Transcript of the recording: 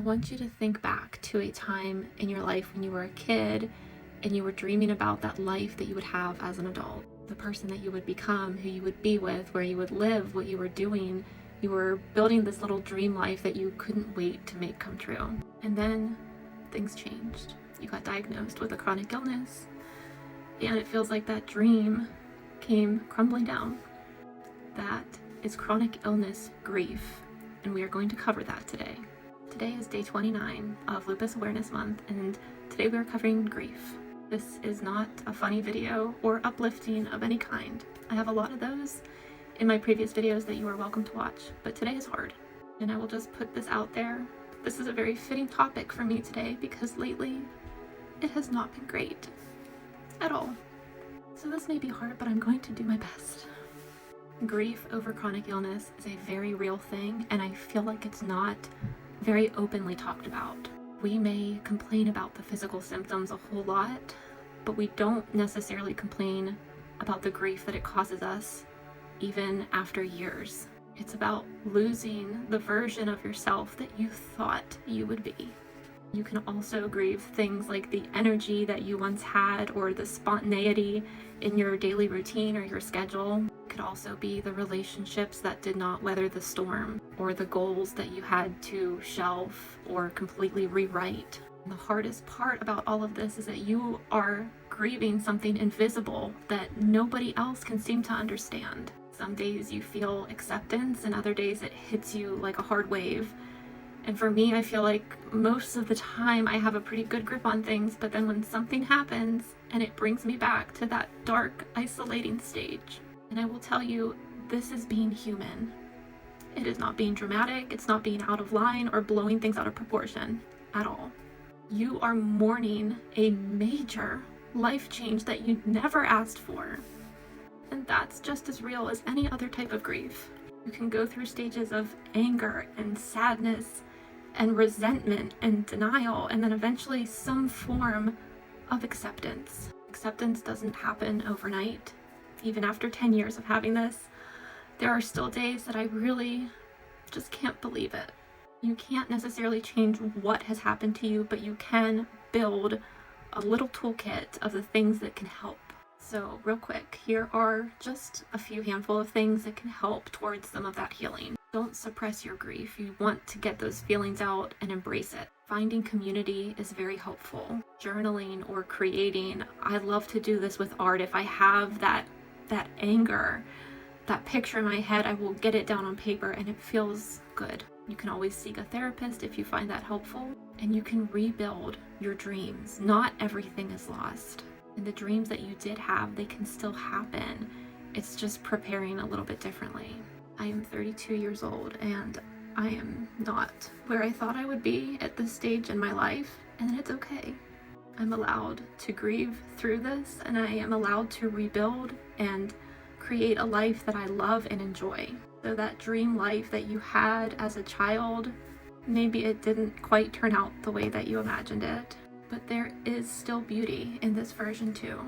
want you to think back to a time in your life when you were a kid and you were dreaming about that life that you would have as an adult, the person that you would become, who you would be with, where you would live, what you were doing. You were building this little dream life that you couldn't wait to make come true. And then things changed. You got diagnosed with a chronic illness, and it feels like that dream came crumbling down. That is chronic illness grief, and we are going to cover that today. Today is day 29 of Lupus Awareness Month, and today we are covering grief. This is not a funny video or uplifting of any kind. I have a lot of those in my previous videos that you are welcome to watch, but today is hard. And I will just put this out there. This is a very fitting topic for me today because lately it has not been great at all. So this may be hard, but I'm going to do my best. Grief over chronic illness is a very real thing, and I feel like it's not very openly talked about. We may complain about the physical symptoms a whole lot, but we don't necessarily complain about the grief that it causes us even after years. It's about losing the version of yourself that you thought you would be. You can also grieve things like the energy that you once had or the spontaneity in your daily routine or your schedule. It could also be the relationships that did not weather the storm or the goals that you had to shelve or completely rewrite. And the hardest part about all of this is that you are grieving something invisible that nobody else can seem to understand. Some days you feel acceptance, and other days it hits you like a hard wave. And for me, I feel like most of the time I have a pretty good grip on things, but then when something happens and it brings me back to that dark, isolating stage. And I will tell you, this is being human. It is not being dramatic, it's not being out of line or blowing things out of proportion at all. You are mourning a major life change that you never asked for. And that's just as real as any other type of grief. You can go through stages of anger and sadness and resentment and denial, and then eventually some form of acceptance. Acceptance doesn't happen overnight. Even after 10 years of having this, there are still days that I really just can't believe it. You can't necessarily change what has happened to you, but you can build a little toolkit of the things that can help. So real quick, here are just a few handful of things that can help towards some of that healing. Don't suppress your grief. You want to get those feelings out and embrace it. Finding community is very helpful. Journaling or creating. I love to do this with art. If I have that anger, that picture in my head, I will get it down on paper and it feels good. You can always seek a therapist if you find that helpful, and you can rebuild your dreams. Not everything is lost. And the dreams that you did have, they can still happen. It's just preparing a little bit differently. I am 32 years old and I am not where I thought I would be at this stage in my life, and it's okay. I'm allowed to grieve through this, and I am allowed to rebuild and create a life that I love and enjoy. So that dream life that you had as a child, maybe it didn't quite turn out the way that you imagined it. But there is still beauty in this version too.